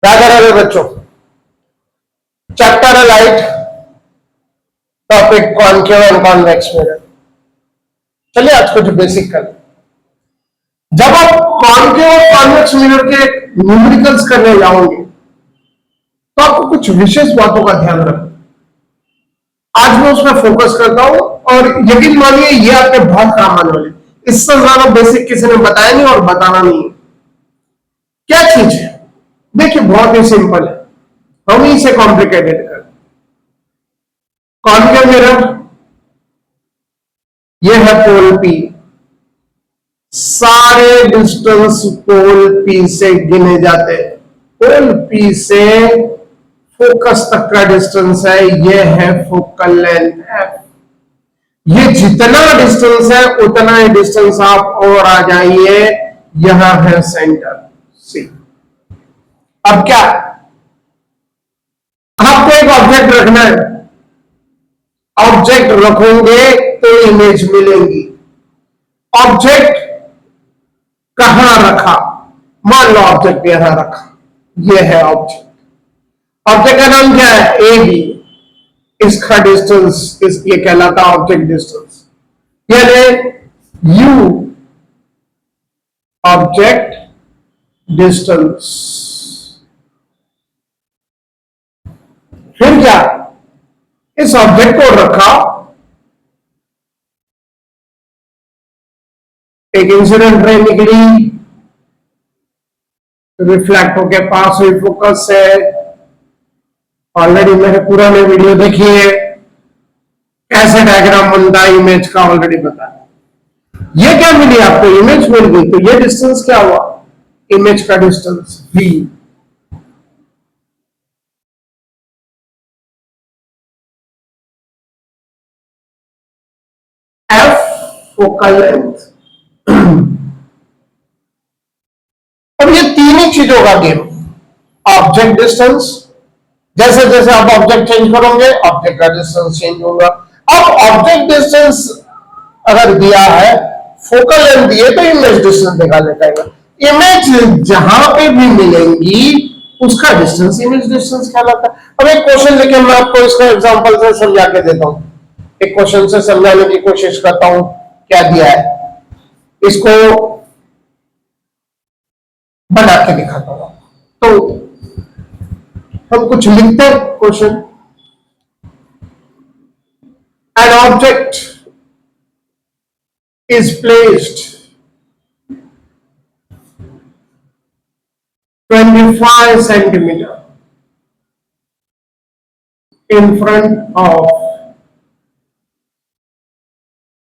क्या कर रहे बच्चों? चैप्टर है light, topic concave and convex mirror. चलिए आज कुछ बेसिक कर। जब आप कॉनकेव और कॉन्वेक्स मिरर के न्यूमेरिकल्स करने जाओगे तो आपको कुछ विशेष बातों का ध्यान रखना। आज मैं उसमें फोकस करता हूं और यकीन मानिए ये आपके बहुत काम आने वाले। इससे ज्यादा बेसिक किसी ने बताया नहीं और बताना नहीं है। क्या चीज है? देखिए बहुत ही सिंपल है, हम इसे कॉम्प्लिकेटेड कर। कॉनकेव मिरर, ये है पोल पी। सारे डिस्टेंस पोल पी से गिने जाते हैं। पोल पी से फोकस तक का डिस्टेंस है, ये है फोकल लेंथ एफ। ये जितना डिस्टेंस है उतना ही डिस्टेंस आप और आ जाइए, यहां है सेंटर सी। अब क्या आपको एक ऑब्जेक्ट रखना है, ऑब्जेक्ट रखोगे तो इमेज मिलेंगी। ऑब्जेक्ट कहां रखा? मान लो ऑब्जेक्ट यहां रखा, यह है ऑब्जेक्ट। ऑब्जेक्ट का नाम क्या है? A B. इसका डिस्टेंस ये कहलाता ऑब्जेक्ट डिस्टेंस, यानी यू ऑब्जेक्ट डिस्टेंस। फिर क्या? इस ऑब्जेक्ट को रखा, एक इंसिडेंट रे निकली, रिफ्लेक्ट होके पास हुई फोकस से। ऑलरेडी मैंने पुराने वीडियो देखी है, कैसे डायग्राम बनता है इमेज का ऑलरेडी पता है। ये क्या मिली आपको? इमेज मिल गई। तो ये डिस्टेंस क्या हुआ? इमेज का distance v। f focal length. अब ये तीन ही चीजों का गेम। ऑब्जेक्ट डिस्टेंस, जैसे जैसे आप ऑब्जेक्ट चेंज करोगे ऑब्जेक्ट का डिस्टेंस चेंज होगा। अब ऑब्जेक्ट डिस्टेंस अगर दिया है, फोकल लेंथ दिए तो इमेज डिस्टेंस निकालने का। इमेज जहां पे भी मिलेंगी उसका डिस्टेंस इमेज डिस्टेंस कहलाता है। अब एक क्वेश्चन लेके मैं आपको इसका एग्जांपल से समझा के देता हूं। एक क्वेश्चन से समझाने की कोशिश करता हूं। क्या दिया है इसको बना के दिखाता हूं। तो हम कुछ लिखते हैं question. An object is placed 25 centimeter in front of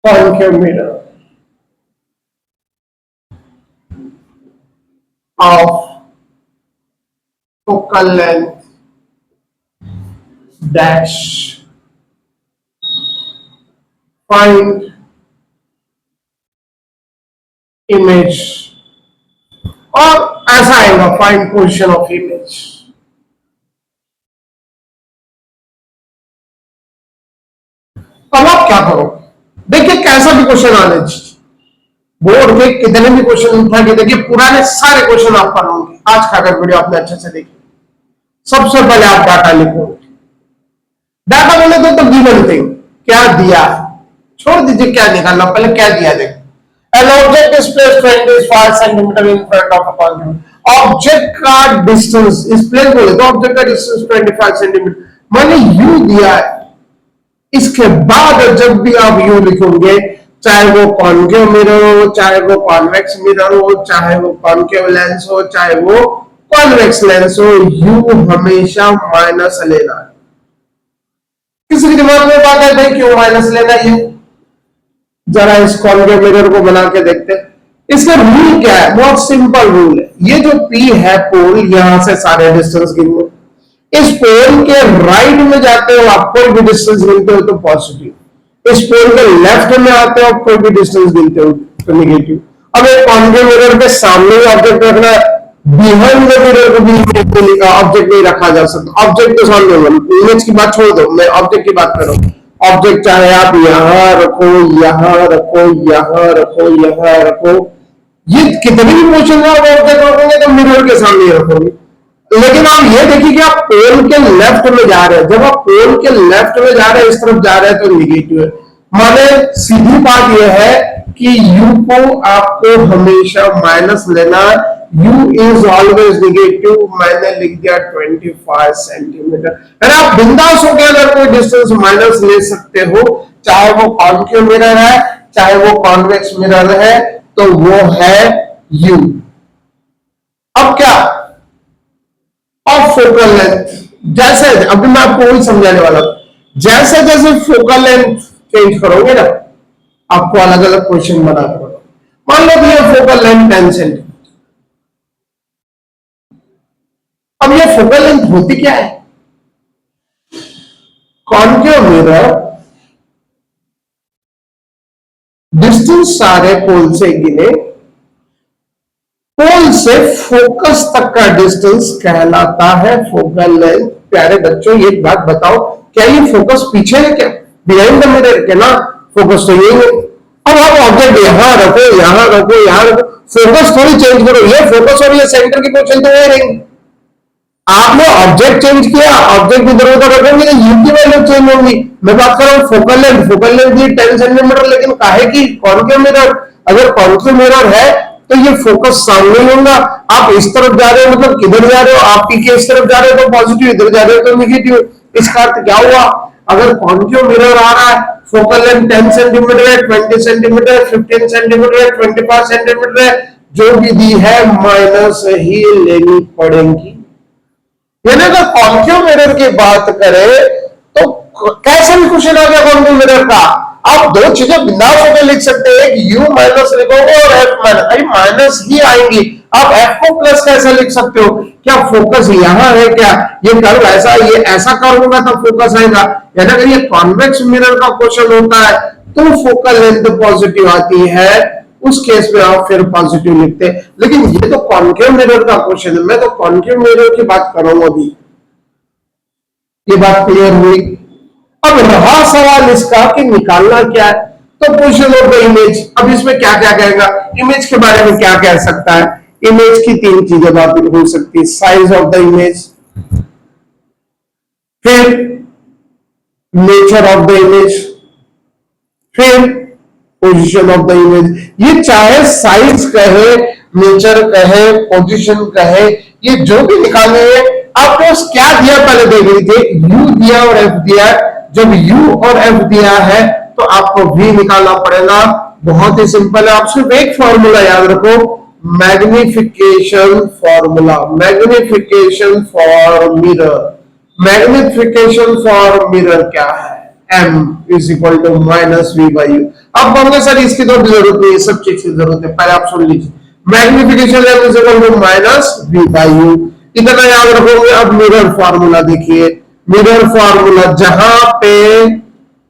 concave mirror of focal length dash. Find image, और ऐसा आएगा फाइंड पोजीशन ऑफ इमेज। अब आप क्या करो? देखिए कैसा भी क्वेश्चन आने चाहिए, बोर्ड में कितने भी क्वेश्चन उठा के देखिए, पुराने सारे क्वेश्चन आप पढ़ोगे। आज का अगर वीडियो आपने अच्छे से देखिए, सबसे पहले आप डाटा लिखोगे। डाटा बोले तो गिवन थिंग क्या दिया है, छोड़ दीजिए क्या निकालना, पहले क्या दिया देखो। An object is placed 25 centimeter in front of a concave. Object का डिस्टेंस इस प्लेस बोले तो ऑब्जेक्ट का डिस्टेंस 25 सेंटीमीटर, मैंने यू दिया है। इसके बाद जब भी आप यू लिखोगे, चाहे वो कॉनकेव मिरर हो, चाहे वो कॉन्वेक्स मिरर हो, चाहे वो कॉनकेव लेंस हो, चाहे वो कॉन्वेक्स लेंस हो, यू हमेशा माइनस लेना है। किसी के दिमाग में बात है भाई क्यों माइनस लेना है? जरा इस कॉनकेव मिरर को बना के देखते हैं। इसका रूल क्या है? बहुत सिंपल रूल है। ये जो P है पोल, यहां से सारे डिस्टेंस गिनो। इस पोल के राइट में जाते हो आप कोई भी डिस्टेंस गिनते हो तो पॉजिटिव, इस पोल के लेफ्ट में आते हो कोई भी डिस्टेंस गिनते हो तो नेगेटिव। अब एक कॉनकेव मिरर के सामने ऑब्जेक्ट रखना है, बिहाइंड द मिरर को भी ऑब्जेक्ट नहीं रखा जा सकता। ऑब्जेक्ट के सामने, इमेज की बात छोड़ दो, मैं ऑब्जेक्ट की बात कर रहा हूं। ऑब्जेक्ट चाहे आप यहां रखो, यहां रखो, यहां रखो, यहां रखो, ये कितने भी पोजीशन में आप ऑब्जेक्ट रखोगे तो मिरर के सामने रखोगे। लेकिन आप ये देखिए कि आप पोल के लेफ्ट में जा रहे हैं, जब आप पोल के लेफ्ट में जा रहे हैं, इस तरफ जा रहे हैं तो निगेटिव है। माने सीधी बात यह है कि u को आपको हमेशा माइनस लेना, u इज ऑलवेज निगेटिव। मैंने लिख दिया 25 सेंटीमीटर। आप बिंदास हो गया, अगर कोई डिस्टेंस माइनस ले सकते हो, चाहे वो कॉन्केव मिरर है चाहे वो कॉन्वेक्स मिरर है, तो वो है u। अब क्या, और फोकल लेंथ, जैसे अभी मैं आपको वही समझाने वाला हूं, जैसे जैसे फोकल लेंथ चेंज करोगे ना, आपको अलग अलग क्वेश्चन बनाना पड़ेगा। मान लो कि ये फोकल लेंथ 10 सेंटीमीटर। अब ये फोकल लेंथ होती क्या है? कॉन्केव मिरर डिस्टेंस सारे पोल से गिने, पोल से फोकस तक का डिस्टेंस कहलाता है फोकल लेंथ। प्यारे बच्चों, एक बात बताओ, क्या ये फोकस पीछे है क्या? बिहाइंड द मिरर के ना, फोकस तो यही है। अब आप ऑब्जेक्ट यहां रखो, यहां रखो, यहां रखो, फोकस थोड़ी चेंज करो। ये फोकस और ये सेंटर की पोजीशन तो वही रहेंगे। आपने ऑब्जेक्ट चेंज किया, ऑब्जेक्ट इधर उधर रखेंगे तो यू की वैल्यू चेंज होगी। मैं बात कर रहा हूँ फोकल लेंथ, फोकल लेंथ भी 10 सेंटीमीटर, लेकिन काहे की कॉन्केव मिरर। अगर कॉन्केव मिरर है तो ये फोकस सामने ही होगा। आप इस तरफ जा रहे हो मतलब किधर जा रहे हो, आप पी के इस तरफ जा रहे हो तो पॉजिटिव, इधर जा रहे हो तो निगेटिव। इसका अर्थ क्या हुआ? अगर कॉन्केव मिरर आ रहा है, फोकल लेंथ 10 सेंटीमीटर है, 20 सेंटीमीटर, 15 सेंटीमीटर है, 25 सेंटीमीटर है, जो भी दी है माइनस ही लेनी पड़ेगी। यानी अगर कॉन्केव मिरर की बात करें तो कैसे भी क्वेश्चन आ गया कॉन्केव मिरर का, आप दो चीजें बिंदास होकर लिख सकते हैं कि u माइनस लिखोगे और f माइनस, अरे माइनस ही आएंगी। आप f को प्लस कैसे लिख सकते हो? क्या फोकस यहां है क्या? ये कर्व ऐसा, ये ऐसा कर्व होगा तब फोकस आएगा। यानी अगर ये कॉन्वेक्स मिरर का क्वेश्चन होता है तो फोकल लेंथ पॉजिटिव आती है, उस केस में आप फिर पॉजिटिव लिखते हैं। लेकिन ये तो कॉन्केव मिरर का क्वेश्चन है, मैं तो कॉन्केव मिरर की बात कर रहा हूं अभी। ये बात क्लियर हुई? अब रहा सवाल इसका कि निकालना क्या है, तो पोजीशन ऑफ द इमेज। अब इसमें क्या क्या कहेगा, इमेज के बारे में क्या कह सकता है? इमेज की तीन चीजें बात हो सकती है, साइज ऑफ द इमेज, फिर नेचर ऑफ द इमेज, फिर पोजीशन ऑफ द इमेज। ये चाहे साइज कहे, नेचर कहे, पोजीशन कहे, ये जो भी निकालने हैं, आपको क्या दिया पहले देख लीजिए, u दिया और f दिया। जब u और f दिया है तो आपको v निकालना पड़ेगा। बहुत ही सिंपल है, आप सिर्फ एक फॉर्मूला याद रखो, magnification formula, magnification for mirror. Magnification for mirror क्या है? m is equal to minus v by u. अब कहोगे सर इसकी तो जरूरत नहीं है, सब चीज की जरूरत है, पहले आप सुन लीजिए। Magnification m is equal to minus v by u, इतना याद रखोगे। अब मिरर फॉर्मूला देखिए, मिरर फॉर्मूला जहां पे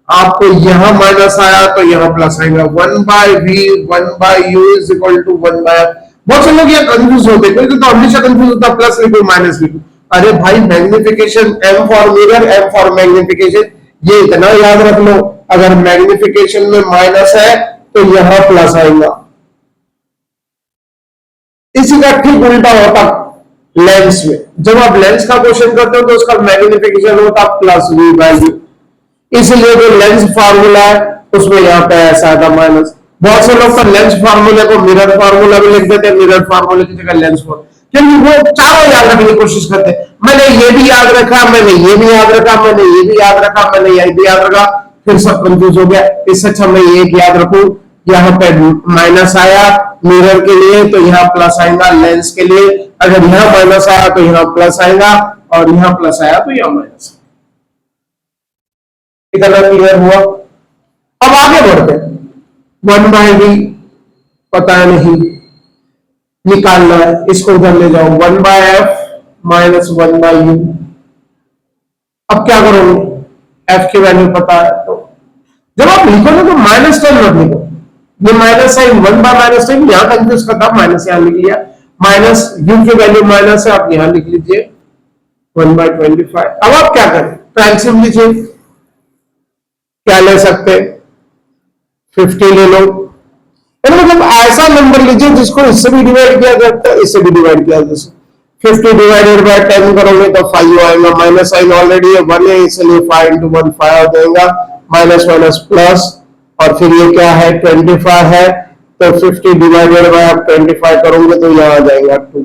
आपको यहां माइनस आया तो यहां प्लस आएगा, 1 by v 1 by u is equal to 1 by. बहुत से लोग ये कंफ्यूज होते हैं, तो हमेशा कंफ्यूज होता है प्लस लिखो माइनस लिखो। अरे भाई magnification m for mirror, m for magnification, ये इतना याद रख लो। अगर मैग्निफिकेशन में माइनस है तो यहां प्लस आएगा। इसी का ठीक उल्टा होता लेंस में, जब आप लेंस का क्वेश्चन करते हो तो उसका मैग्निफिकेशन होता प्लस वी बाई यू। इसलिए जो लेंस फार्मूला है उसमें यहाँ पे ऐसा था माइनस। बहुत से लोग तो लेंस फार्मूले को मिरर फार्मूला भी लिख देते हैं, मिरर फार्मूले की जगह लेंस फार्मूला, क्योंकि वो चारों याद रखने की कोशिश करते हैं। मैंने ये भी याद रखा, मैंने ये भी याद रखा, मैंने ये भी याद रखा, मैंने ये भी याद रखा, फिर सब कंफ्यूज हो गया। इससे अच्छा मैं ये याद रखूं, यहाँ पे माइनस आया मिरर के लिए तो यहाँ प्लस आएगा लेंस के लिए, अगर यहाँ माइनस आया तो यहाँ प्लस आएगा, और यहाँ प्लस आया तो यहाँ माइनस। इतना क्लियर हुआ? अब आगे बढ़ते हैं। 1 बाय वी पता नहीं, निकालना है, इसको उधर ले जाओ, 1 by f minus 1 by u. अब क्या करोगे, एफ की वैल्यू पता है तो जब आप लिखो ना तो माइनस टेन मत लिखो, ये minus sign 1 by minus ten यहां कंफ्यूज करता, माइनस यहां लिख लिया, माइनस यू की वैल्यू माइनस है, आप यहां लिख लीजिए 1 बाय 25। अब आप क्या करें, तो एलसीएम लीजिए, क्या ले सकते हैं, 50 ले लो, मतलब ऐसा नंबर लीजिए जिसको इससे भी डिवाइड किया जाता है, इससे भी डिवाइड किया जा सकता है। 50 डिवाइडेड बाय 10 करोगे तो 5 आएगा, माइनस साइन ऑलरेडी है, 1 है, इसलिए 5 इंटू 1 5 हो जाएगा, माइनस माइनस प्लस, और फिर ये क्या है 25 है, तो 50 डिवाइडेड बाय आप 25 करोगे तो यहाँ आ जाएगा 2।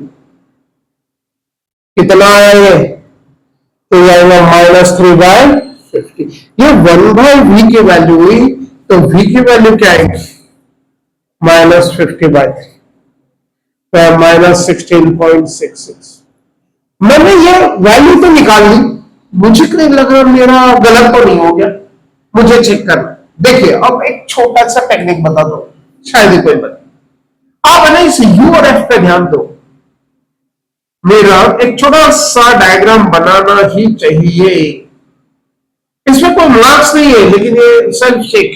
कितना आया ये, तो ये आएगा -3/50। ये 1/v की वैल्यू हुई, तो v की वैल्यू क्या आएगी -50/3, तो -16.66। मैंने ये वैल्यू तो निकाल ली, मुझे नहीं लगा मेरा गलत तो नहीं हो गया, मुझे चेक करना। देखिए अब एक छोटा सा टेक्निक बता दो, शायद ही कोई बता। आप है ना इस यू और एफ पे ध्यान दो, मेरा एक छोटा सा डायग्राम बनाना ही चाहिए, इसमें कोई मार्क्स नहीं है, लेकिन ये सेल्फ चेक।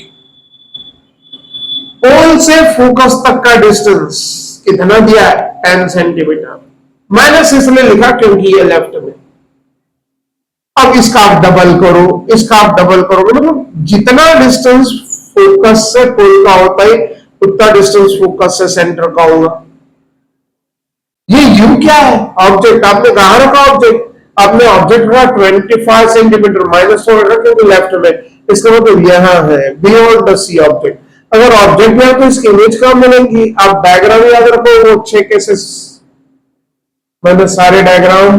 पोल से फोकस तक का डिस्टेंस कितना दिया है 10 सेंटीमीटर, माइनस इसलिए लिखा क्योंकि ये लेफ्ट में। अब इसका आप डबल करो, इसका आप डबल करो, मतलब जितना डिस्टेंस फोकस से पोल का होता है उतना डिस्टेंस फोकस से सेंटर का होगा। ये यू क्या है, ऑब्जेक्ट आपने कहा रखा, ऑब्जेक्ट आपने ऑब्जेक्ट रखा 25 सेंटीमीटर, माइनस तो रखा क्योंकि लेफ्ट में, इसका मतलब यहां है बियॉन्ड द सी ऑब्जेक्ट। अगर ऑब्जेक्ट है तो इसकी इमेज कहां मिलेंगी, आप डायग्राम याद रखो, वो 6 केसेस मैंने सारे डायग्राम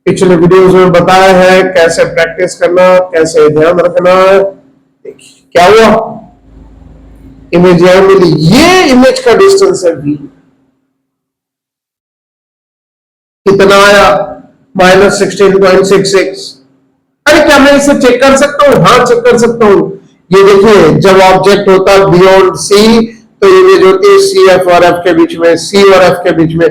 पिछले वीडियोस में बताया है, कैसे प्रैक्टिस करना, कैसे ध्यान रखना। देखिए क्या हुआ, इमेज यहां मिली, ये इमेज का डिस्टेंस है v, कितना आया -16.66। अरे क्या मैं इसे चेक कर सकता हूं, हाँ चेक कर सकता हूं। ये देखिए जब ऑब्जेक्ट होता है बियॉन्ड सी, तो इमेज होती है सी एफ और एफ के बीच में, सी और एफ के बीच में।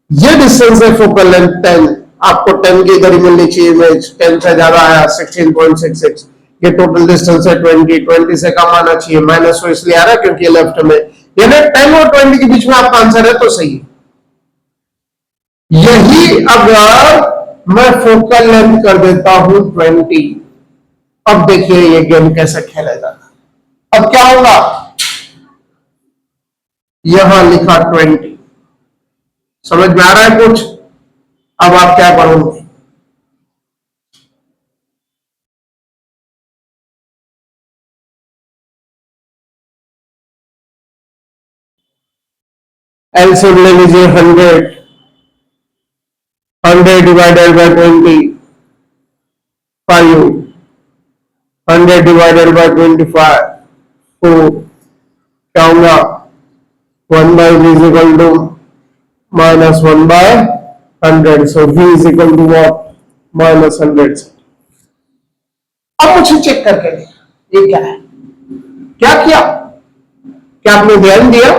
ये डिस्टेंस है फोकल लेंथ 10, आपको 10 की इधर ही मिलनी चाहिए इमेज, 10 से ज्यादा आया 16.66। ये टोटल डिस्टेंस है 20, 20 से कम आना चाहिए, माइनस तो इसलिए आ रहा है क्योंकि ये लेफ्ट में, यानी 10 और 20 के बीच में आपका आंसर है तो सही है। यही अगर मैं फोकल लेंथ कर देता हूं 20, अब देखिए ये गेम कैसे खेलेगा। अब क्या होगा, यहां लिखा 20, समझ में आ रहा है कुछ। अब आप क्या करोगे, एलसीएम ले लीजिए 100, 100 डिवाइडेड बाय 20 5, 100 डिवाइडेड बाय 25 4, क्या होगा 1/v is equal to -1/100, so v is equal to what -100। अब मुझे चेक करके ये क्या है, क्या किया, क्या आपने ध्यान दिया।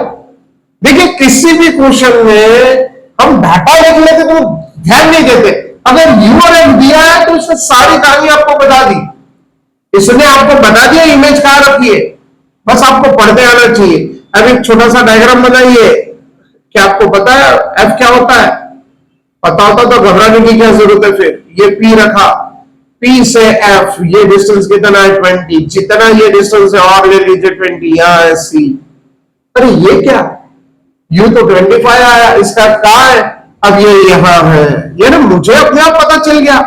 देखिए किसी भी क्वेश्चन में हम डाटा लिख लेते तो ध्यान नहीं देते, अगर यू और एफ दिया है तो इसने सारी कहानी आपको बता दी, इसने आपको बता दिया इमेज कहां रखी है, बस आपको पढ़ते आना चाहिए। अब एक छोटा सा डायग्राम बनाइए, क्या आपको पता है एफ क्या होता है, पता होता तो घबराने की क्या जरूरत है, फिर ये पी रखा, पी से एफ ये डिस्टेंस कितना है 20, जितना ये डिस्टेंस है और ले लीजिए 20, यहां है सी। अरे ये क्या, यू तो 25 आया, इसका कहा है, अब ये यहां है, ये ना मुझे अपने आप पता चल गया।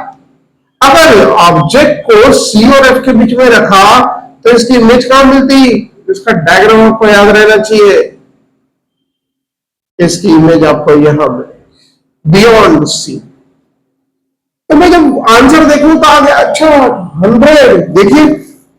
अगर ऑब्जेक्ट को सी और एफ के बीच में रखा तो इसकी इमेज कहां मिलती, इसका डायग्राम आपको याद रहना चाहिए, इसकी इमेज आपको यहां मिले बियॉन्ड सी। तो मैं जब आंसर देखूं तो आ गया, अच्छा 100, देखिए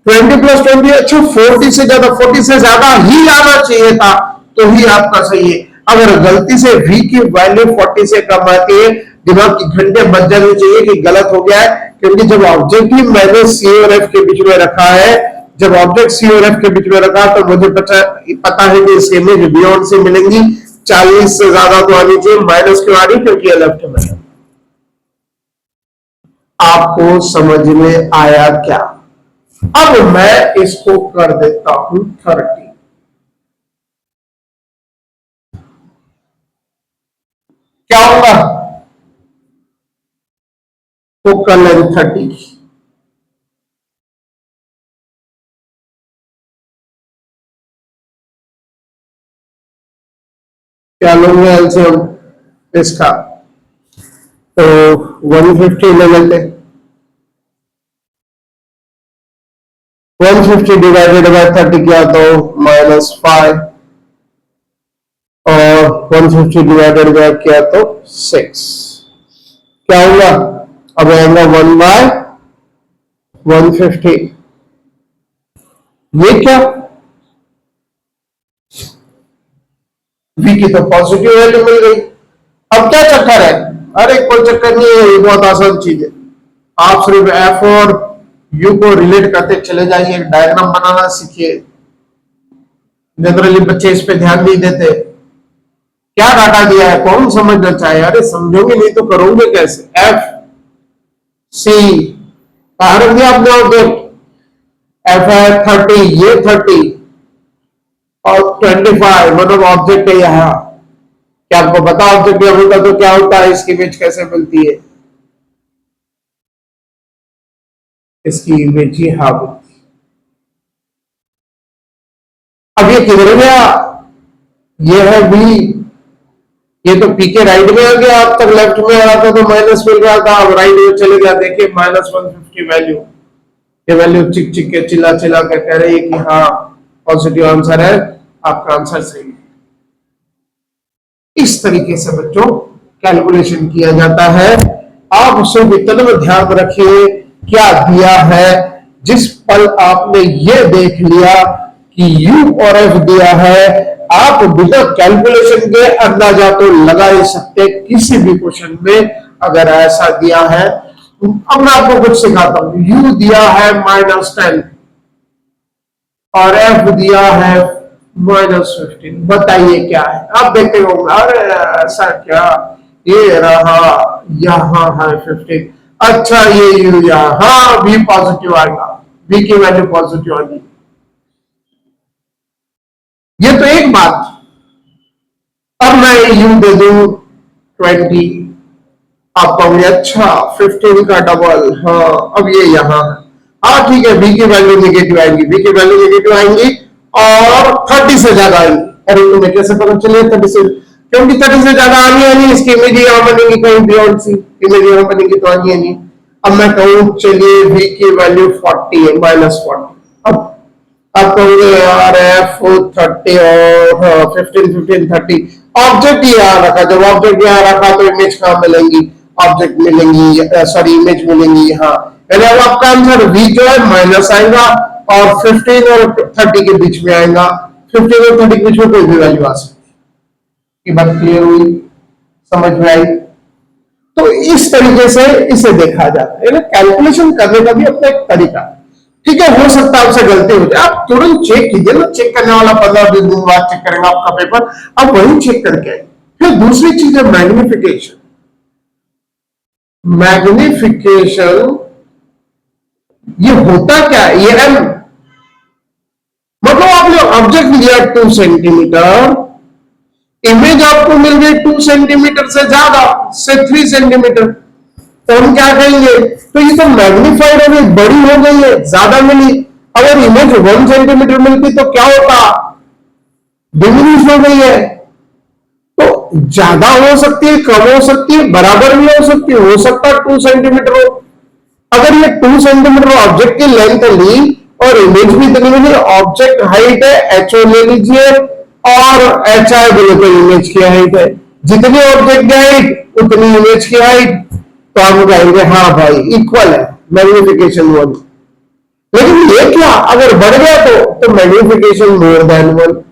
20 + 20, अच्छा 40 से ज्यादा, 40 से ज्यादा ही आना चाहिए था, तो ही आपका सही है। अगर गलती से v की वैल्यू 40 से कम आती है, दिमाग की घंटे बज जानी चाहिए कि गलत हो गया है, क्योंकि जब ऑब्जेक्ट ही मैंने सी और एफ के बीच में रखा है, जब ऑब्जेक्ट सी और एफ के बीच में रखा तो मुझे पता है कि इसकी इमेज बियॉन्ड से मिलेंगी, 40 से ज्यादा तो आनी चाहिए, माइनस क्यों आ रही, क्योंकि ये लेफ्ट में है। आपको समझ में आया क्या, अब मैं इसको कर देता हूं 30, क्या होगा, फोकल लेंथ 30, क्या लूंगे एलसीएम इसका तो 150 ले लेते, 150 डिवाइडेड बाय 30 किया तो -5, और 150 डिवाइडेड बाय किया तो 6, क्या होगा? अब आएगा 1/150। ये क्या? v की तो पॉजिटिव वैल्यू मिल गई। अब क्या चक्कर है? अरे कोई चक्कर नहीं है, ये बहुत आसान चीज है। आप सिर्फ f और u को रिलेट करते चले जाइए, एक डायग्राम बनाना सीखिए। जनरली बच्चे इस पे ध्यान नहीं देते। क्या डाटा दिया है, कौन समझना चाहे? अरे समझोगे नहीं तो करोगे कैसे? एफ सी कहा रख दिया आपने ऑब्जेक्ट, एफ है 30, ये 30 और 25 मतलब ऑब्जेक्ट है यहाँ। क्या आपको पता ऑब्जेक्ट यहाँ होता तो क्या होता है? इसकी इमेज कैसे मिलती है? इसकी इमेज ही हाँ मिलती। अब ये किधर गया? ये है बी, ये तो पी के राइट में आ गया, अब तक लेफ्ट में आ रहा था तो माइनस मिल रहा था, अब राइट में चले गया। देखिए -150 वैल्यू, ये वैल्यू चिक चिक के चिल्ला चिल्ला के कह रही है कि हाँ पॉजिटिव आंसर है, आपका आंसर सही है। इस तरीके से बच्चों कैलकुलेशन किया जाता है। आप उसे इतना में ध्यान रखिए क्या दिया है। जिस पल आपने ये देख लिया कि u और f दिया है, आप बिना कैलकुलेशन के अंदाजा तो लगा ही सकते किसी भी क्वेश्चन में अगर ऐसा दिया है। अब मैं आपको कुछ सिखाता हूं। u दिया है -10 और f दिया है -15, बताइए क्या है? आप देखते होंगे, अरे ऐसा क्या, ये रहा यहां है 15, अच्छा ये u यहाँ v पॉजिटिव आएगा, v की वैल्यू पॉजिटिव आएगी। ये तो एक बात। अब मैं u दे दूं 20, आप कहोगे अच्छा 15 का डबल, हाँ अब ये यहां है, हाँ ठीक है, v की वैल्यू नेगेटिव आएंगी, v की वैल्यू नेगेटिव आएंगी और 30 से ज्यादा आएंगी। अरे तुम्हें कैसे पता चले 30 से? क्योंकि 30 से ज्यादा आनी है नहीं, इसकी इमेज यहां बनेगी, कहीं बियॉन्ड सी इमेज यहां बनेगी तो आनी है नहीं। अब मैं कहूं चलिए v की वैल्यू 40 है, -40। अब कहोगे यार f 30 और 15 30, ऑब्जेक्ट यहाँ रखा, जब ऑब्जेक्ट यहाँ रखा तो इमेज कहां मिलेंगी? ऑब्जेक्ट मिलेंगी, सॉरी इमेज मिलेंगी यहाँ। यानी अब आपका आंसर v जो है माइनस आएगा और 15 और 30 के बीच में आएगा। 15 और 30 के बीच में कोई भी वैल्यू आ सकती है। बात क्लियर हुई? समझ में आई? तो इस तरीके से इसे देखा जाता है। कैलकुलेशन करने का भी अपना एक तरीका है। ठीक है, हो सकता है आपसे गलती हो जाए, आप तुरंत चेक कीजिए ना। चेक करने वाला 15-20 दिन बाद चेक करेंगे आपका पेपर, आप वही चेक करके आए। फिर दूसरी चीज है मैग्निफिकेशन। मैग्निफिकेशन ये होता क्या है? ये m मतलब आपने ऑब्जेक्ट लिया 2 सेंटीमीटर, इमेज आपको मिल गई 2 सेंटीमीटर से ज्यादा, से 3 सेंटीमीटर, तो हम क्या कहेंगे? तो ये तो मैग्नीफाइड हो गई, बड़ी हो गई है, ज्यादा मिली। अगर इमेज 1 सेंटीमीटर मिलती तो क्या होता? डिमिनिश हो गई है। तो ज्यादा हो सकती है, कम हो सकती है, बराबर भी हो सकती है, हो सकता है 2 सेंटीमीटर हो। अगर ये 2 सेंटीमीटर ऑब्जेक्ट की लेंथ ली और इमेज भी इतनी मिली, ऑब्जेक्ट हाइट है HO ले लीजिए और HI बोले तो इमेज की हाइट है, जितनी ऑब्जेक्ट की हाइट उतनी इमेज की हाइट, तो हम कहेंगे हाँ भाई इक्वल है, मैग्निफिकेशन 1। लेकिन ये क्या, अगर बढ़ गया तो मैग्निफिकेशन मोर देन 1,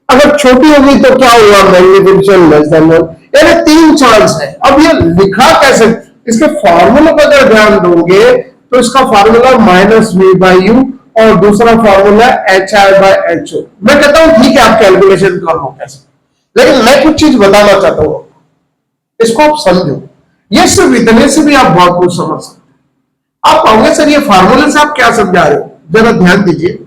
अगर छोटी होगी तो क्या हुआ? Magnification less than 1। यानी 3 चांस है। अब ये लिखा कैसे? इसके फॉर्मूले पर अगर ध्यान दोगे तो इसका फॉर्मूला -v/u और दूसरा फॉर्मूला HI/HO। मैं कहता हूं ठीक है आप कैलकुलेशन कर लो कैसे, लेकिन मैं कुछ चीज बताना चाहता हूं, इसको आप समझो। ये सिर्फ इतने से भी आप बहुत कुछ समझ सकते। आप कहोगे सर ये फार्मूले से आप क्या समझा रहे हो? जरा ध्यान दीजिए।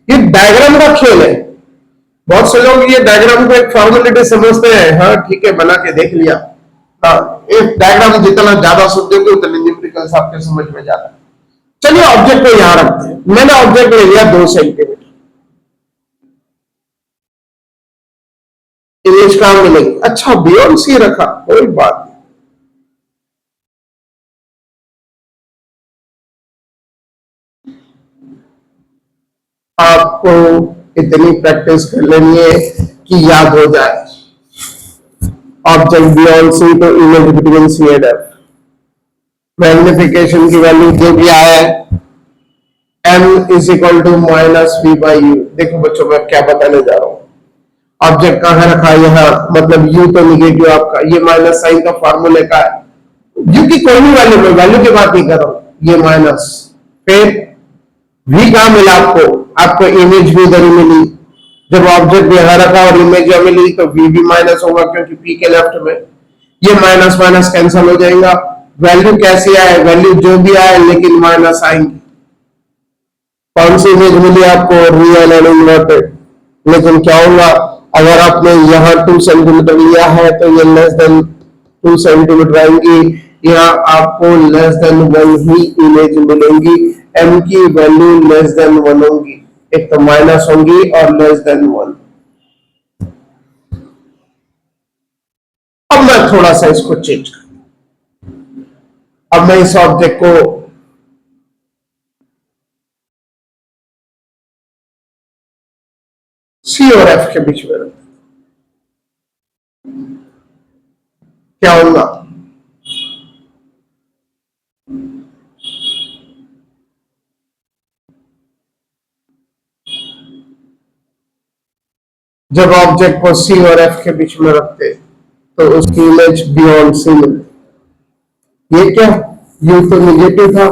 ये डायग्राम का खेल है। बहुत से लोग ये डायग्राम को एक फॉर्मेलिटी समझते हैं, हाँ ठीक है बना के देख लिया। हाँ, एक डायग्राम जितना ज्यादा समझोगे उतने न्यूमेरिकल्स आपके समझ में जाता है। चलिए ऑब्जेक्ट को यहां रखते हैं। मैंने ऑब्जेक्ट ले लिया 2 सेंटीमीटर, इमेज कहां मिलेगी? अच्छा बियॉन्ड सी रखा, कोई बात नहीं। आपको इतनी प्रैक्टिस कर लेनी है कि याद हो जाए। ऑब्जेक्ट बियॉन्ड सी तो image between C and F. Magnification की वैल्यू दे दिया है m is equal to minus v by u. देखो बच्चों मैं क्या बताने जा रहा हूं। ऑब्जेक्ट कहां रखा है? यहाँ, मतलब u तो निगेटिव आपका, ये माइनस साइन का फॉर्मूले का है। u की कोई भी वैल्यू, मैं वैल्यू की बात नहीं कर रहा हूं, ये माइनस। फिर v कहां मिला आपको? आपको इमेज भी उधर ही मिली। जब ऑब्जेक्ट यहाँ रखा और इमेज यहाँ मिली तो v भी माइनस होगा क्योंकि p के लेफ्ट में। ये माइनस माइनस कैंसिल हो जाएगा। वैल्यू कैसी आए? वैल्यू जो भी आए लेकिन माइनस आएंगी। कौन सी इमेज मिली आपको? Real and inverted. लेकिन क्या होगा अगर आपने यहाँ 2 सेंटीमीटर लिया है तो ये लेस देन 2 सेंटीमीटर आएंगी। यहाँ आपको लेस देन 1 ही इमेज मिलेंगी। m की वैल्यू लेस देन 1 होगी, एक तो माइनस होगी और लेस देन 1। अब मैं थोड़ा सा इसको चेंज कर, अब मैं इस ऑब्जेक्ट को सी और एफ के बीच में रख, क्या होगा? जब ऑब्जेक्ट को सी और एफ के बीच में रखते तो उसकी इमेज बियॉन्ड सी मिलती। ये क्या? यू तो निगेटिव था,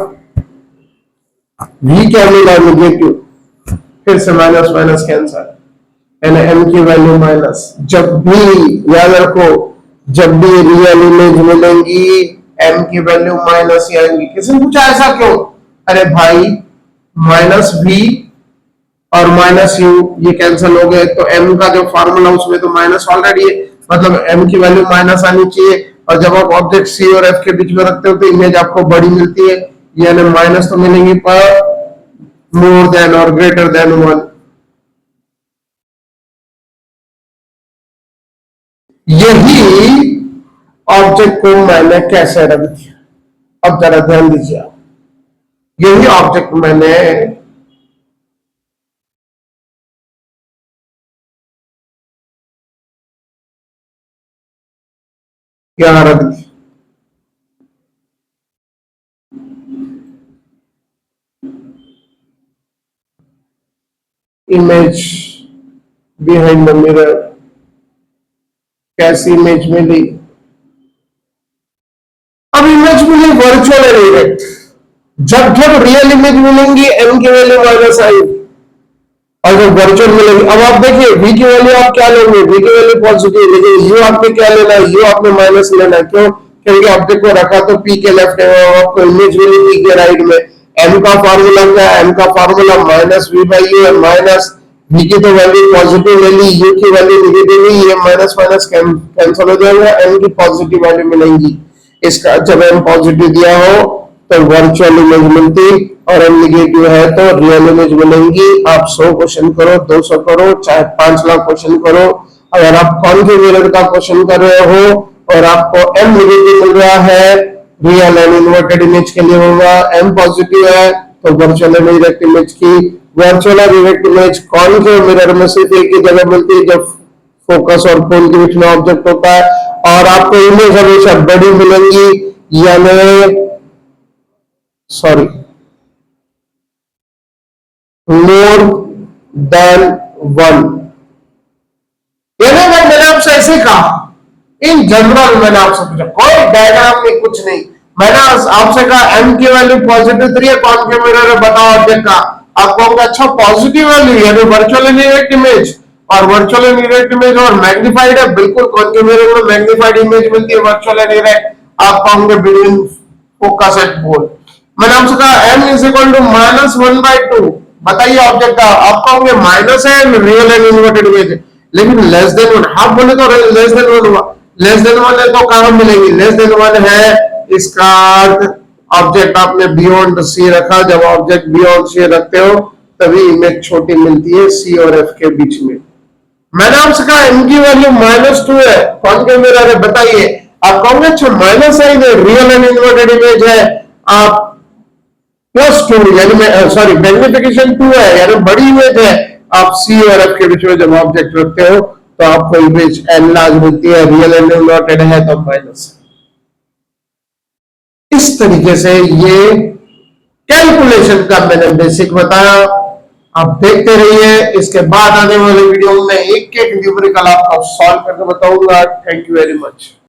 वी क्या मिला? निगेटिव। फिर से माइनस माइनस कैंसर, यानी एम की वैल्यू माइनस। जब भी याद रखो, जब भी रियल इमेज मिलेंगी एम की वैल्यू माइनस ही आएंगी। किसी ने पूछा ऐसा क्यों? अरे भाई माइनस वी और माइनस यू ये कैंसिल हो गए तो m का जो फॉर्मूला उसमें तो माइनस ऑलरेडी है, मतलब m की वैल्यू माइनस आनी चाहिए। और जब आप ऑब्जेक्ट c और f के बीच में रखते हो तो इमेज आपको बड़ी मिलती है, यानी माइनस तो मिलेंगी पर मोर देन और ग्रेटर देन 1। यही ऑब्जेक्ट को मैंने कैसे रख दिया, अब जरा ध्यान दीजिए आप। यही ऑब्जेक्ट मैंने यहां रख दिया। इमेज बिहाइंड द मिरर, कैसी इमेज मिली? अब इमेज मिली वर्चुअल एंड इरेक्ट। जब जब रियल इमेज मिलेंगी एम की वैल्यू माइनस आएगी और जब वर्चुअल मिलेगी, अब आप देखिए v की वैल्यू आप क्या लेंगे? v की वैल्यू पॉजिटिव, लेकिन u आपने क्या लेना है? u आपने माइनस लेना है। क्यों? क्योंकि ऑब्जेक्ट को रखा तो p के लेफ्ट है, आपको इमेज मिली p के राइट में। m का फॉर्मूला क्या है? m का formula minus v by you है। माइनस v की तो वैल्यू पॉजिटिव ले ली, u की वैल्यू निगेटिव ली, ये माइनस माइनस कैंसिल हो जाएगा, m की पॉजिटिव वैल्यू मिलेंगी। इसका जब m पॉजिटिव दिया हो तो वर्चुअल इमेज मिलती और m निगेटिव है तो रियल इमेज मिलेंगी। आप 100 क्वेश्चन करो, 200 करो, चाहे 5 लाख क्वेश्चन करो, अगर आप कॉन्केव मिरर का क्वेश्चन कर रहे हो और आपको m निगेटिव मिल रहा है, रियल एंड इन्वर्टेड इमेज के लिए होगा, m पॉजिटिव है तो वर्चुअल एंड इरेक्ट इमेज की। वर्चुअल और इरेक्ट इमेज कॉन्केव मिरर में सिर्फ एक ही जगह मिलती है जब फोकस और पोल के बीच में ऑब्जेक्ट होता है, और आपको इमेज हमेशा बड़ी मिलेंगी, यानी सॉरी मोर देन 1। मैंने आपसे ऐसे कहा, इन जनरल मैंने आपसे पूछा, कोई डायग्राम में कुछ नहीं, मैंने आपसे कहा m की वैल्यू पॉजिटिव 3 है, कॉन्केव मिरर है, बताओ ऑब्जेक्ट का। आपको होगा अच्छा पॉजिटिव वैल्यू यानी वर्चुअल एंड इरेक्ट इमेज, और वर्चुअल एंड इरेक्ट इमेज और मैग्नीफाइड है, बिल्कुल कॉन्केव मिरर में मैग्नीफाइड इमेज मिलती है वर्चुअल एंड इरेक्ट। आप पाओगे बिटवीन फोकस एट पोल। मैंने आपसे कहा m is equal to minus 1/2, बताइए ऑब्जेक्ट का। आप कहोगे माइनस है, रियल एंड इन्वर्टेड इमेज है, लेकिन लेस देन 1, हाफ बोले तो लेस देन 1 हुआ। लेस देन 1 है तो कहां मिलेगी? लेस देन 1 है, इसका अर्थ ऑब्जेक्ट आपने बियॉन्ड सी रखा। जब ऑब्जेक्ट बियॉन्ड सी रखते हो तभी इमेज छोटी मिलती है सी और एफ के बीच में। मैंने आपसे कहा m की वैल्यू -2 है, कौन के मेरा है बताइए। आप कहोगे अच्छा माइनस साइन है, रियल एंड इन्वर्टेड इमेज है, आप +2 यानी सॉरी मैग्निफिकेशन 2 है यानी बड़ी इमेज है, आप C और F के बीच में जब ऑब्जेक्ट रखते हो तो आपको इमेज एनलार्ज मिलती है, रियल एंड इन्वर्टेड है तो माइनस। इस तरीके से ये कैलकुलेशन का मैंने बेसिक बताया, आप देखते रहिए। इसके बाद आने वाले वीडियो में एक एक न्यूमेरिकल आपको सॉल्व करके बताऊंगा। Thank you very much.